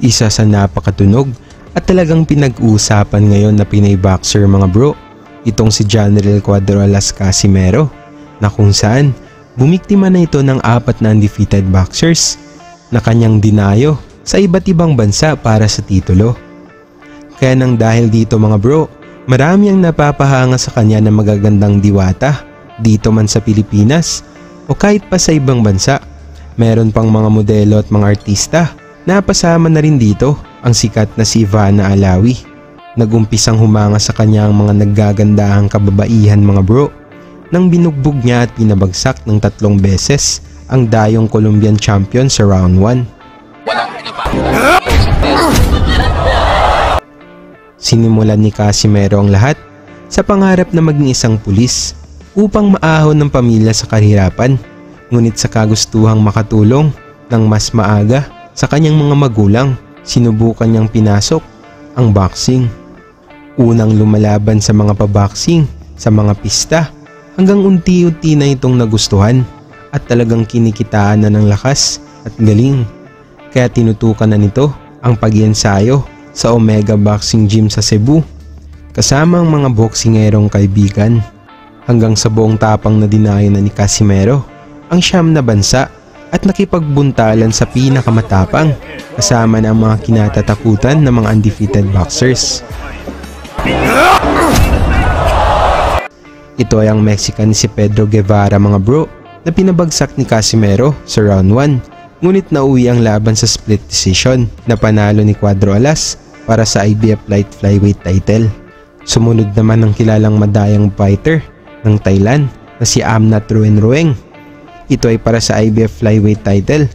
Isa sa napakatunog at talagang pinag-uusapan ngayon na Pinoy boxer mga bro, itong si Janriel Cuadro Alas Casimero, na kung saan bumiktima na ito ng 4 na undefeated boxers na kanyang dinayo sa iba't ibang bansa para sa titulo. Kaya nang dahil dito mga bro, marami ang napapahanga sa kanya na magagandang diwata dito man sa Pilipinas o kahit pa sa ibang bansa. Meron pang mga modelo at mga artista. Napasama na rin dito ang sikat na si Ivana Alawi. Nagumpisang humanga sa kanya ang mga naggagandahang kababaihan mga bro nang binugbog niya at pinabagsak ng 3 beses ang dayong Colombian champion sa round 1. Sinimulan ni Casimero ang lahat sa pangarap na maging isang pulis upang maahon ng pamilya sa kahirapan, ngunit sa kagustuhang makatulong ng mas maaga sa kanyang mga magulang, sinubukan niyang pinasok ang boxing. Unang lumalaban sa mga paboxing, sa mga pista, hanggang unti-unti na itong nagustuhan at talagang kinikitaan na ng lakas at galing. Kaya tinutukan na nito ang pag-iensayo sa Omega Boxing Gym sa Cebu, kasama ang mga boksingerong kaibigan. Hanggang sa buong tapang na dinayo na ni Casimero ang 9 na bansa at nakipagbuntalan sa pinakamatapang kasama ng mga kinatatakutan ng mga undefeated boxers. Ito ay ang Mexican si Pedro Guevara mga bro, na pinabagsak ni Casimero sa round 1, ngunit nauwi ang laban sa split decision na panalo ni Cuadro Alas para sa IBF Light Flyweight title. Sumunod naman ang kilalang madayang fighter ng Thailand na si Amnat Ruenrueng. Ito ay para sa IBF Flyweight title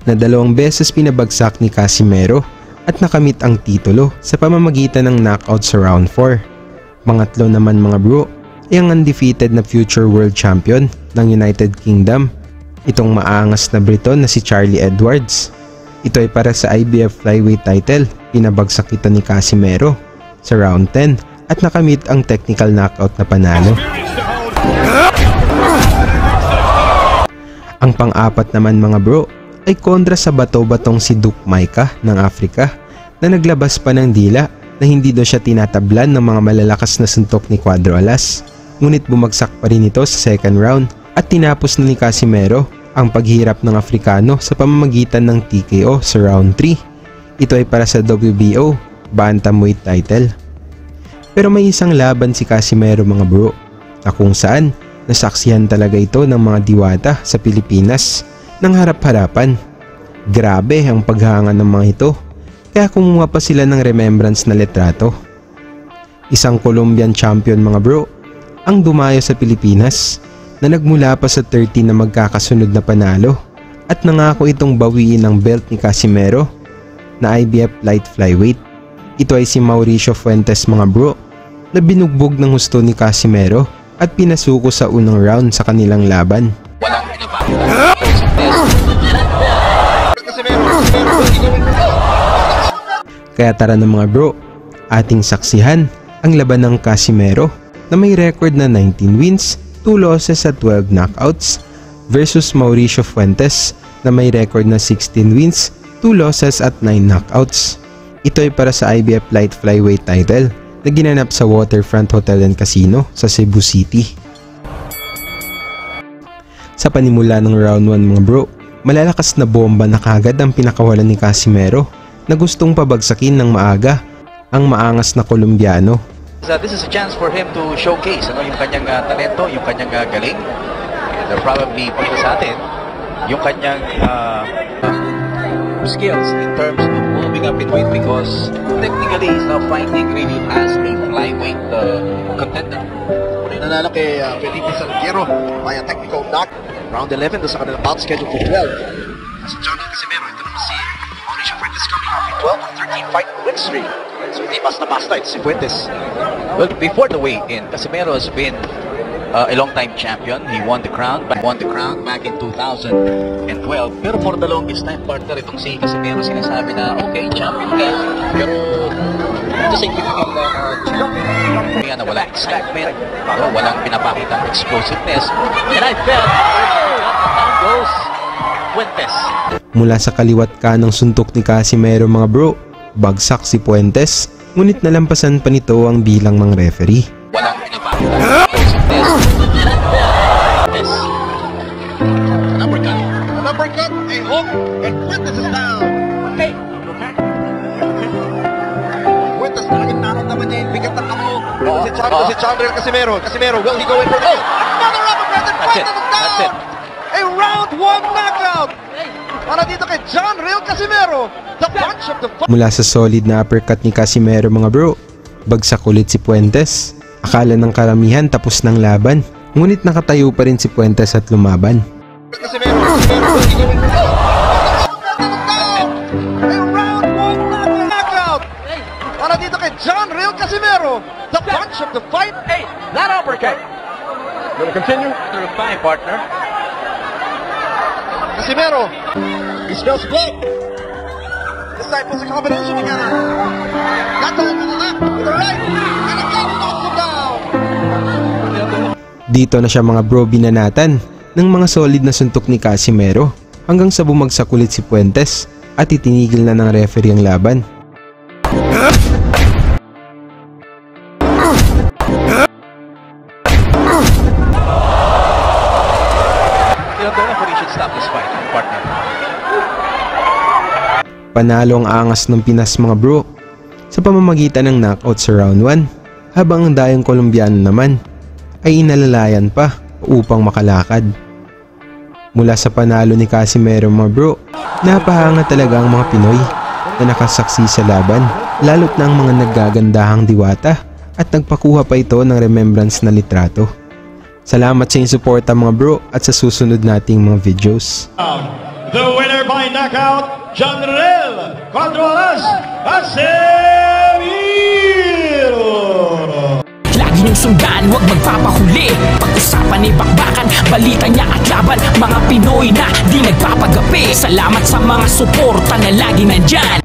na 2 beses pinabagsak ni Casimero at nakamit ang titulo sa pamamagitan ng knockout sa round 4. Pangatlo naman mga bro ay ang undefeated na future world champion ng United Kingdom, itong maangas na Briton na si Charlie Edwards. Ito ay para sa IBF Flyweight title, pinabagsak ito ni Casimero sa round 10 at nakamit ang technical knockout na panalo. Ang pang-apat naman mga bro ay kontra sa bato-batong si Duke Maika ng Afrika na naglabas pa ng dila na hindi daw siya tinatablan ng mga malalakas na suntok ni Cuadro Alas. Ngunit bumagsak pa rin ito sa second round at tinapos na ni Casimero ang paghirap ng Afrikano sa pamamagitan ng TKO sa round 3. Ito ay para sa WBO Bantamweight title. Pero may isang laban si Casimero mga bro na kung saan nasaksihan talaga ito ng mga diwata sa Pilipinas ng harap-harapan. Grabe ang paghanga ng mga ito, kaya kumuha pa sila ng remembrance na letrato. Isang Colombian champion mga bro ang dumayo sa Pilipinas na nagmula pa sa 30 na magkakasunod na panalo at nangako itong bawiin ang belt ni Casimero na IBF Light Flyweight. Ito ay si Mauricio Fuentes mga bro na binugbog ng husto ni Casimero at pinasuko sa unang round sa kanilang laban. Kaya tara na mga bro, ating saksihan ang laban ng Casimero na may record na 19 wins, 2 losses at 12 knockouts versus Mauricio Fuentes na may record na 16 wins, 2 losses at 9 knockouts. Ito ay para sa IBF Light Flyweight title na ginanap sa Waterfront Hotel and Casino sa Cebu City. Sa panimula ng round 1 mga bro, malalakas na bomba na kagad ang pinakawalan ni Casimero na gustong pabagsakin ng maaga ang maangas na Colombiano. This is a chance for him to showcase yung kanyang talento, yung kanyang galing. And probably pagka sa atin, yung kanyang skills in terms of moving up in weight, because technically he's now fighting really as a flyweight contender. Muli nanalo kay Felipe Salguero via technical knock. Round 11 doon sa kanilang bout schedule for 12. Si Janriel Casimero, ito naman si Mauricio Fuentes coming off a 12-13 fight win streak. So hindi basta-basta ito si Fuentes. Well, before the weigh-in, Casimero has been a long-time champion. He won the crown back in 2012. Pero for the longest time, partner, itong si Casimero sinasabi na, okay, champion ka, pero Just a typical kaya na walang excitement, walang pinapakita ng explosiveness. And I felt, down goes Fuentes. Mula sa kaliwat kanang suntok ni Casimero mga bro, bagsak si Fuentes, ngunit nalampasan pa nito ang bilang ng referee. Walang pinapakita ng explosiveness. And I felt, Fuentes. An uppercut, a hook, and Fuentes is down. Okay. Fuentes talagang naramdaman niya yung bigat ng kamao. Si Chandrell Casimero. Will he go in for the kill? Another uppercut, and Fuentes is down. That's it. A round 1 knockout para dito kay Chandrell Casimero. The punch of the Mula sa solid na uppercut ni Casimero mga bro, bagsak ulit si Fuentes. Akala ng karamihan tapos ng laban, ngunit nakatayo pa rin si Fuentes at lumaban. Casimero, will he go in for the kill? A round 1 knockout para dito kay Chandrell Casimero. The punch of the fight. Hey, that uppercut. Gonna continue? Through 5, partner. Casimero, he smells blood. This time puts a combination together. That time with the left, with the right, and again knocks him down. Dito na siya mga bro binanatan ng mga solid na suntok ni Casimero hanggang sa bumagsak ulit si Fuentes at itinigil na ng referee ang laban. Panalo ang angas ng Pinas mga bro sa pamamagitan ng knockout sa round 1, habang ang dayong Colombiano naman ay inalalayan pa upang makalakad. Mula sa panalo ni Casimero mga bro, napahanga talaga ang mga Pinoy na nakasaksi sa laban, lalo't na ang mga naggagandahang diwata at nagpakuha pa ito ng remembrance na litrato. Salamat sa inyong suporta mga bro at sa susunod nating mga videos. The winner by knockout, Chandrell Casimero. Lagi niyong sundan, huwag magpapahuli. Pag-usapan ni bakbakan, balita niya at laban. Mga Pinoy na di nagpapagapi. Salamat sa mga suporta na lagi nandyan.